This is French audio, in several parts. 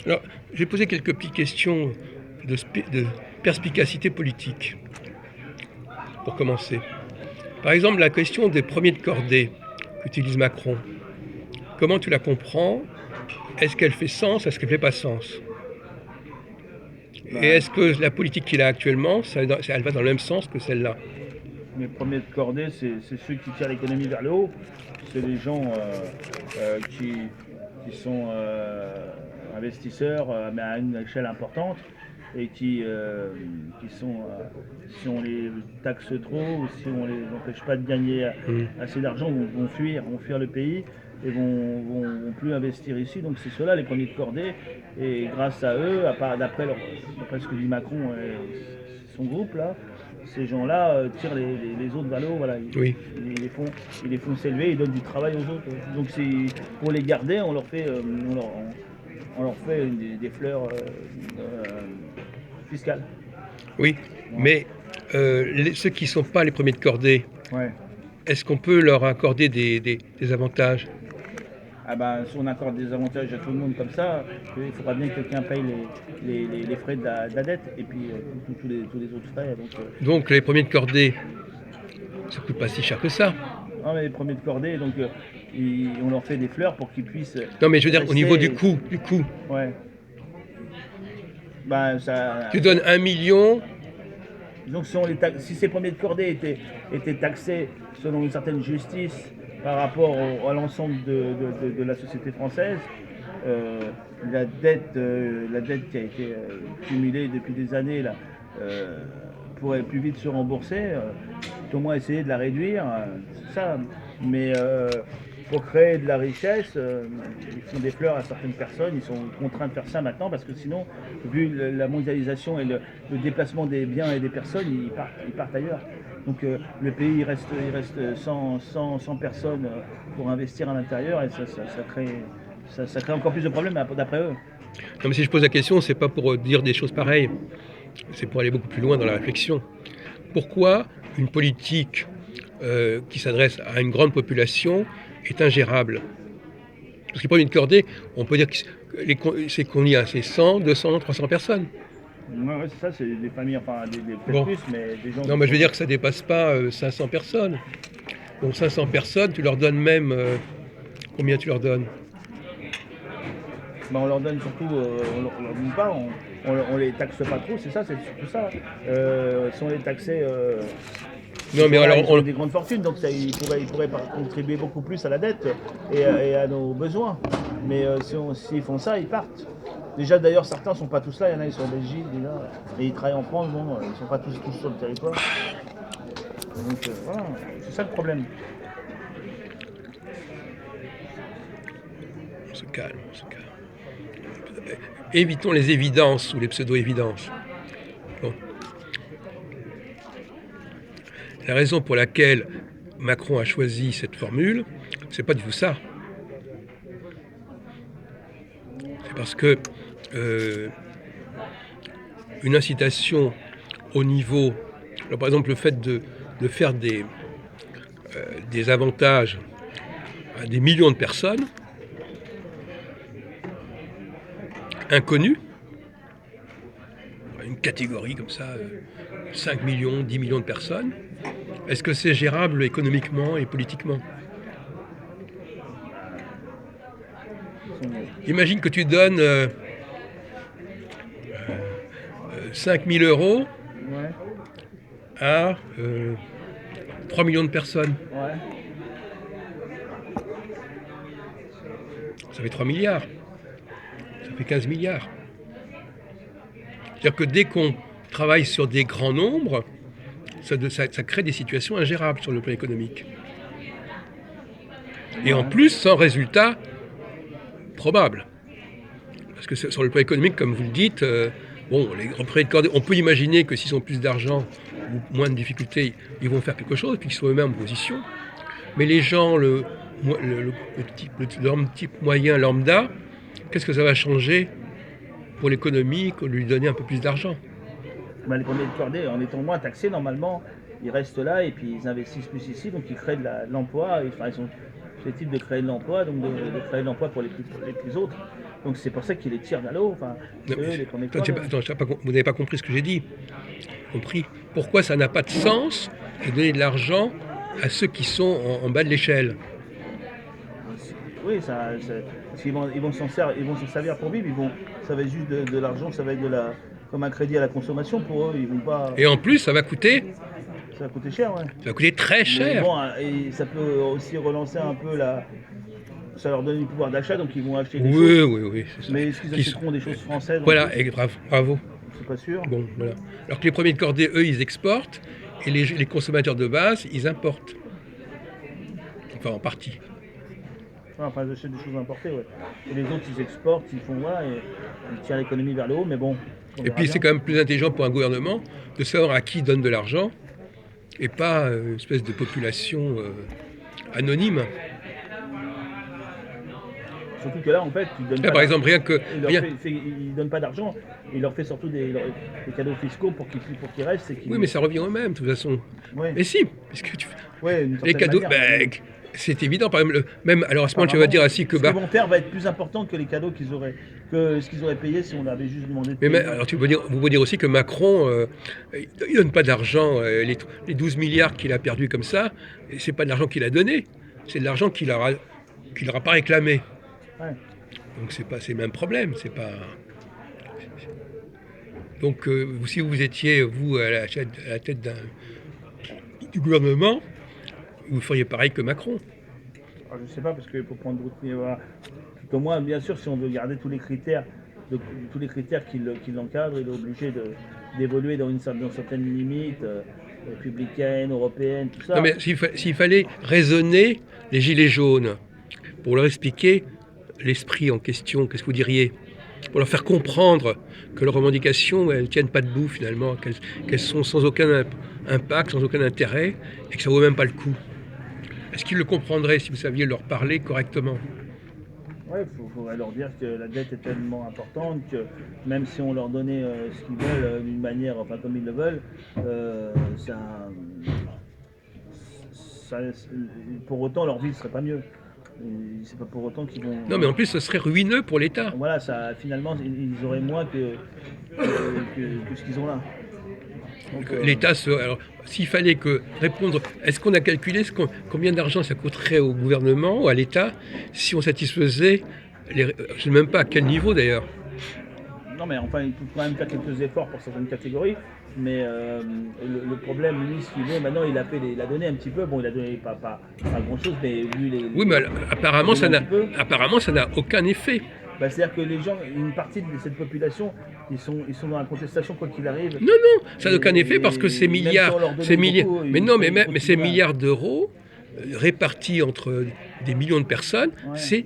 Alors, j'ai posé quelques petites questions de perspicacité politique, pour commencer. Par exemple, la question des premiers de cordée qu'utilise Macron, comment tu la comprends? Est-ce qu'elle fait sens? Est-ce qu'elle ne fait pas sens? Et Ben, est-ce que la politique qu'il a actuellement, elle va dans le même sens que celle-là? les premiers de cordée, c'est ceux qui tirent l'économie vers le haut. C'est les gens qui sont investisseurs, mais à une échelle importante, et si on les taxe trop ou si on les empêche pas de gagner Hmm. assez d'argent, vont fuir le pays et vont plus investir ici. Donc c'est ceux-là les premiers de cordée. Et grâce à eux, d'après ce que dit Macron et son groupe là, ces gens-là tirent les autres vers le haut. Voilà. Oui. Ils les font s'élever, ils donnent du travail aux autres. Donc pour les garder, on leur fait des fleurs fiscales. Oui. Voilà. Mais ceux qui ne sont pas les premiers de cordée, Ouais. est-ce qu'on peut leur accorder des avantages? Ah bah, si on accorde des avantages à tout le monde comme ça, il faudra bien que quelqu'un paye les frais de la dette et puis tous les autres frais. Donc les premiers de cordée, ça ne coûte pas si cher que ça. Non, mais les premiers de cordée, donc on leur fait des fleurs pour qu'ils puissent Non, mais je veux dire, au niveau du rester. coût, du coût. Ouais. Bah, ça, Tu donnes 1 million. donc si ces premiers de cordée étaient taxés selon une certaine justice par rapport à l'ensemble de la société française, euh, la dette qui a été cumulée depuis des années là, euh, pourrait plus vite se rembourser, au moins essayer de la réduire, c'est ça. Mais pour créer de la richesse, ils font des fleurs à certaines personnes, ils sont contraints de faire ça maintenant parce que sinon, vu la mondialisation et le déplacement des biens et des personnes, ils partent ailleurs. Donc le pays il reste sans personnes pour investir à l'intérieur et ça crée encore plus de problèmes d'après eux. Non, mais si je pose la question, c'est pas pour dire des choses pareilles, c'est pour aller beaucoup plus loin dans la réflexion. Pourquoi une politique qui s'adresse à une grande population est ingérable? Parce qu'il prend une cordée, on peut dire que c'est combien? C'est 100, 200, 300 personnes. Ouais, ouais, c'est ça, c'est des familles, enfin peut-être Bon, plus, mais des gens non, qui mais je veux sont. dire que ça dépasse pas 500 personnes. Donc 500 personnes, tu leur donnes même combien tu leur donnes? On leur donne surtout, on leur dit pas, on les taxe pas trop, c'est ça, c'est surtout ça. Si on les taxait, ces Non, mais gens-là, alors, ils ont des grandes fortunes, donc ils pourraient contribuer beaucoup plus à la dette et à nos besoins. Mais s'ils font ça, ils partent. Déjà, d'ailleurs, certains ne sont pas tous là, il y en a, ils sont en Belgique déjà, et ils travaillent en France, bon, ils ne sont pas tous sur le territoire. Donc voilà, c'est ça le problème. on se calme, on se calme. Évitons les évidences ou les pseudo-évidences. Bon. La raison pour laquelle Macron a choisi cette formule, c'est pas du tout ça. C'est parce que euh, une incitation au niveau, alors par exemple le fait de faire des avantages à des millions de personnes inconnues, une catégorie comme ça, 5 millions, 10 millions de personnes, est-ce que c'est gérable économiquement et politiquement? Ils sont- Imagine que tu donnes 5 000 euros Ouais, à 3 millions de personnes. ouais. Ça fait 3 milliards. Ça fait 15 milliards. C'est-à-dire que dès qu'on travaille sur des grands nombres, ça crée des situations ingérables sur le plan économique. Et en Ouais. plus, sans résultat probable. Parce que sur le plan économique, comme vous le dites, bon, les repreneurs de cordée, on peut imaginer que s'ils ont plus d'argent ou moins de difficultés, ils vont faire quelque chose, puis qu'ils soient eux-mêmes en position. Mais les gens, le type moyen lambda, qu'est-ce que ça va changer pour l'économie que de lui donner un peu plus d'argent? Ben, les premiers de cordée, en étant moins taxés, normalement, ils restent là et puis ils investissent plus ici, donc ils créent de l'emploi. Enfin, l'objectif de créer de l'emploi, donc de créer de l'emploi pour les plus autres. Donc c'est pour ça qu'ils les tirent vers le haut. Enfin, Non, eux, les premiers vous n'avez pas compris ce que j'ai dit. Compris pourquoi ça n'a pas de sens de donner de l'argent à ceux qui sont en bas de l'échelle. Oui, parce ils vont s'en servir pour vivre. Ça va être juste de l'argent, ça va être comme un crédit à la consommation pour eux. Ils vont pas, Et en plus, ça va coûter cher, ouais. Ça va coûter très Mais cher. bon, et ça peut aussi relancer un peu ça leur donne du pouvoir d'achat, donc ils vont acheter des Oui, choses. oui, oui, c'est ça. Mais est-ce qu'ils achèteront des choses françaises? Voilà, et bravo. C'est pas sûr. Bon, voilà. Alors que les premiers de cordée, eux, ils exportent, et les consommateurs de base, ils importent. Enfin, en partie. Enfin, ils achètent des choses importées, ouais. Et les autres, ils exportent, ils font voilà, et ils tirent l'économie vers le haut, mais bon. Et puis, c'est quand même plus intelligent pour un gouvernement de savoir à qui il donne de l'argent, et pas une espèce de population anonyme. Surtout que là, en fait, ils donnent Là, pas par exemple, rien que. ils donnent pas d'argent, il leur fait surtout des cadeaux fiscaux pour qu'ils restent. Oui, mais ça revient au même, de toute façon. Ouais. Mais si, parce que Ouais, d'une les certaine cadeaux, manière, c'est évident. Par exemple, même, alors à ce moment, tu vas dire ainsi que. Ce qu'ils vont faire va être plus important que les cadeaux que ce qu'ils auraient payé si on avait juste demandé de Mais payer. alors, vous pouvez dire aussi que Macron, il donne pas d'argent. Les 12 milliards qu'il a perdus comme ça, c'est pas de l'argent qu'il a donné, c'est de l'argent qu'il n'aura pas réclamé. Ouais. Donc c'est le même problème. C'est pas. Donc si vous étiez vous à la tête du gouvernement, vous feriez pareil que Macron. Alors, je sais pas parce qu'il faut prendre d'autres. Voilà. Tout au moins, bien sûr, si on veut garder tous les critères, qui l'encadrent, il est obligé d'évoluer dans certaine limite républicaine, européenne, tout ça. Non mais s'il fallait raisonner les gilets jaunes pour leur expliquer l'esprit en question, qu'est-ce que vous diriez? Pour leur faire comprendre que leurs revendications, elles ne tiennent pas debout finalement, qu'elles sont sans aucun impact, sans aucun intérêt, et que ça ne vaut même pas le coup. Est-ce qu'ils le comprendraient si vous saviez leur parler correctement? Ouais, il faudrait leur dire que la dette est tellement importante que même si on leur donnait ce qu'ils veulent d'une manière, enfin comme ils le veulent, ça, pour autant leur vie ne serait pas mieux. C'est pas pour autant qu'ils vont. Non mais en plus ce serait ruineux pour l'État. Voilà, finalement ils auraient moins que ce qu'ils ont là. Donc, L'État, alors s'il fallait répondre, est-ce qu'on a calculé combien d'argent ça coûterait au gouvernement ou à l'État si on satisfaisait je ne sais même pas à quel niveau d'ailleurs. Non mais enfin il peut quand même faire quelques efforts pour certaines catégories, mais le problème lui ce qu'il veut maintenant il a donné un petit peu, bon il a donné pas grand chose mais vu les. Oui mais apparemment ça n'a aucun effet. Bah, c'est-à-dire que les gens, une partie de cette population, ils sont dans la contestation quoi qu'il arrive. Non, ça n'a aucun effet parce que ces milliards, mais non, mais ces milliards d'euros répartis entre des millions de personnes, ouais. C'est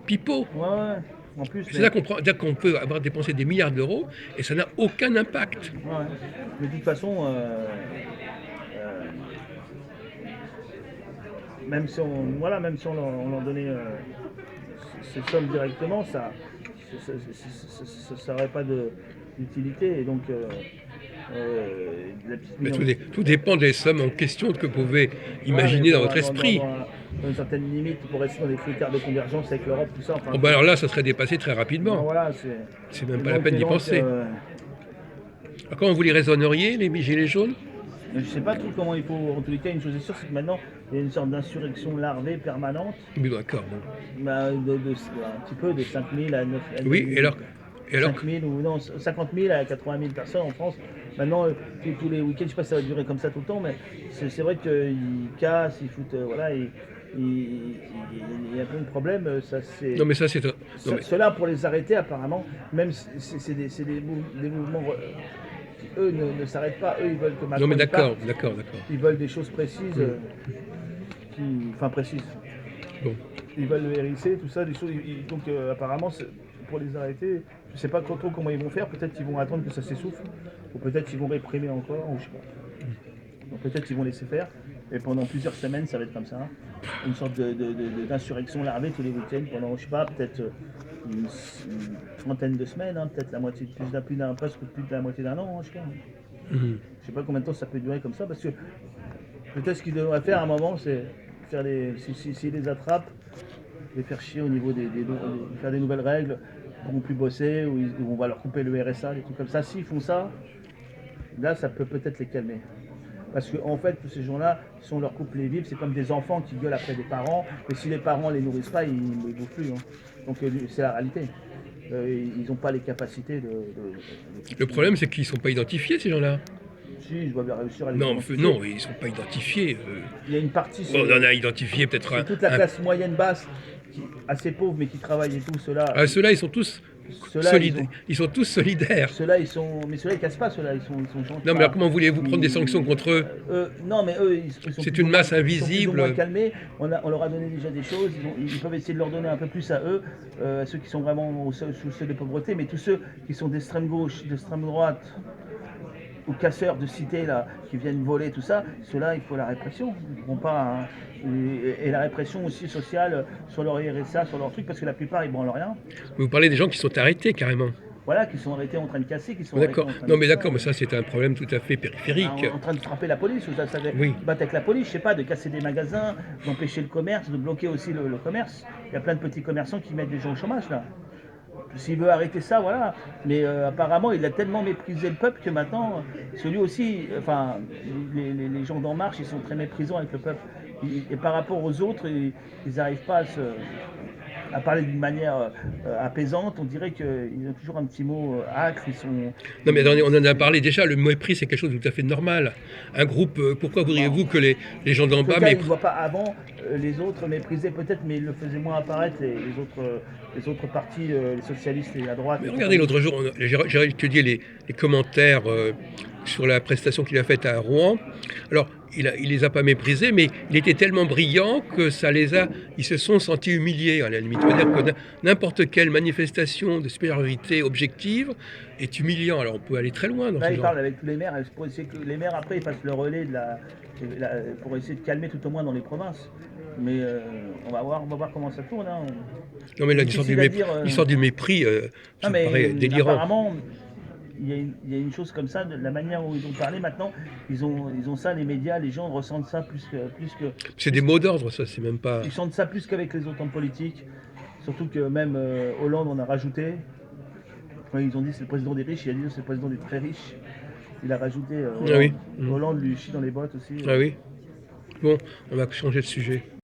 pipeau. Ouais. En plus, c'est là qu'on peut avoir dépensé des milliards d'euros et ça n'a aucun impact. Ouais. Mais de toute façon, même si on leur donnait ces sommes directement, ça n'aurait pas d'utilité. Et donc, tout dépend des sommes en question que vous pouvez imaginer dans votre esprit. Dans une certaine limite, pour rester dans des critères de convergence avec l'Europe, tout ça. Enfin, bah alors là, ça serait dépassé très rapidement. Voilà, c'est même pas la peine d'y penser. Alors, comment vous les raisonneriez, les gilets jaunes? Je ne sais pas trop comment il faut. En tous les cas, une chose est sûre, c'est que maintenant, il y a une sorte d'insurrection larvée permanente. Oui, d'accord. Bah, un petit peu de 5 000 à 9 000. Oui, et alors 5 000 ou non, 50 000 à 80 000 personnes en France. Maintenant, tous les week-ends, je ne sais pas si ça va durer comme ça tout le temps, mais c'est vrai qu'ils cassent, ils foutent. Voilà, il y a un peu de problème. Non, mais ça, c'est. Cela, pour les arrêter, apparemment, même c'est des mouvements. Eux ne s'arrêtent pas, eux ils veulent que Macron. Non mais d'accord. Ils veulent des choses précises, précises. Bon. Ils veulent le RIC, tout ça, des choses. Donc apparemment, pour les arrêter, je ne sais pas trop comment ils vont faire. Peut-être qu'ils vont attendre que ça s'essouffle, ou peut-être qu'ils vont réprimer encore, ou je sais pas. Donc peut-être qu'ils vont laisser faire. Et pendant plusieurs semaines, ça va être comme ça, une sorte d'insurrection larvée tous les week-ends pendant, je sais pas, peut-être une trentaine de semaines, peut-être la moitié, presque plus de la moitié d'un an, je sais pas. Je sais pas combien de temps ça peut durer comme ça, parce que peut-être ce qu'ils devraient faire à un moment, c'est faire s'ils les attrapent, les faire chier au niveau faire des nouvelles règles, ils ne pourront plus bosser, ou on va leur couper le RSA, des trucs comme ça. S'ils font ça, là, ça peut peut-être les calmer. Parce qu'en fait, tous ces gens-là, si on leur coupe les vivres, c'est comme des enfants qui gueulent après des parents, et si les parents ne les nourrissent pas, ils ne bouffent plus. Hein. Donc c'est la réalité. Ils n'ont pas les capacités Le problème, c'est qu'ils ne sont pas identifiés, ces gens-là. Si, je dois bien réussir à les Non, identifier. non, ils ne sont pas identifiés. Il y a une partie, On en a identifié peut-être c'est toute la classe moyenne basse, assez pauvre, mais qui travaille et tout, ceux-là. Ah, ceux-là, ils sont tous solidaires. Ils sont tous solidaires. Ceux-là, mais ceux-là, ils cassent pas, ceux-là, ils sont gentils. Non, mais alors, comment voulez-vous prendre des sanctions contre eux? Non, mais eux, ils sont C'est une masse invisible. Ils sont plus ou moins calmés. On leur a donné déjà des choses. Ils peuvent essayer de leur donner un peu plus à eux, à ceux qui sont vraiment sous le seuil de pauvreté, mais tous ceux qui sont d'extrême gauche, d'extrême droite, ou casseurs de cité là, qui viennent voler, tout ça, ceux-là, il faut la répression. Ils vont pas, hein. Et la répression aussi sociale sur leur RSA, sur leur truc, parce que la plupart, ils branlent rien. Vous parlez des gens qui sont arrêtés, carrément. Voilà, qui sont arrêtés en train de casser, qui sont D'accord. arrêtés en train Non, de mais d'accord, mais ça, c'est un problème tout à fait périphérique. en train de frapper la police, ou ça Oui. battre avec la police, je sais pas, de casser des magasins, d'empêcher le commerce, de bloquer aussi le commerce. Il y a plein de petits commerçants qui mettent des gens au chômage là. S'il veut arrêter ça, voilà. Mais apparemment, il a tellement méprisé le peuple que maintenant, celui aussi, enfin, les gens d'En Marche, ils sont très méprisants avec le peuple. Et par rapport aux autres, ils n'arrivent pas à parler d'une manière apaisante. On dirait qu'ils ont toujours un petit mot âcre. Non, mais attendez, on en a parlé déjà. Le mépris, c'est quelque chose de tout à fait normal. Un groupe, pourquoi voudriez-vous que les gens d'en bas méprisent? Il ne voit pas avant les autres méprisaient peut-être, mais ils le faisaient moins apparaître, les autres partis, les socialistes et la droite. Mais regardez, l'autre jour, j'ai étudié les commentaires sur la prestation qu'il a faite à Rouen. Alors, il les a pas méprisés, mais il était tellement brillant que ils se sont sentis humiliés, à la limite. C'est-à-dire que n'importe quelle manifestation de supériorité objective est humiliant. Alors, on peut aller très loin dans Là, ce il genre. parle avec tous les maires, pour essayer que les maires, après, ils fassent le relais pour essayer de calmer tout au moins dans les provinces. Mais on va voir comment ça tourne. Hein. Non, mais l'histoire du mépris, ça me paraît délirant. Apparemment, il y a une chose comme ça, de la manière où ils ont parlé maintenant, ils ont ça, les médias, les gens ressentent ça plus que... C'est des mots d'ordre, ça, c'est même pas... Ils sentent ça plus qu'avec les autres hommes politiques. Surtout que même Hollande, on a rajouté. Quand ils ont dit c'est le président des riches, il a dit c'est le président des très riches. Il a rajouté Hollande, Ah oui. Hollande lui chie dans les bottes aussi. Ah oui. Bon, on va changer de sujet.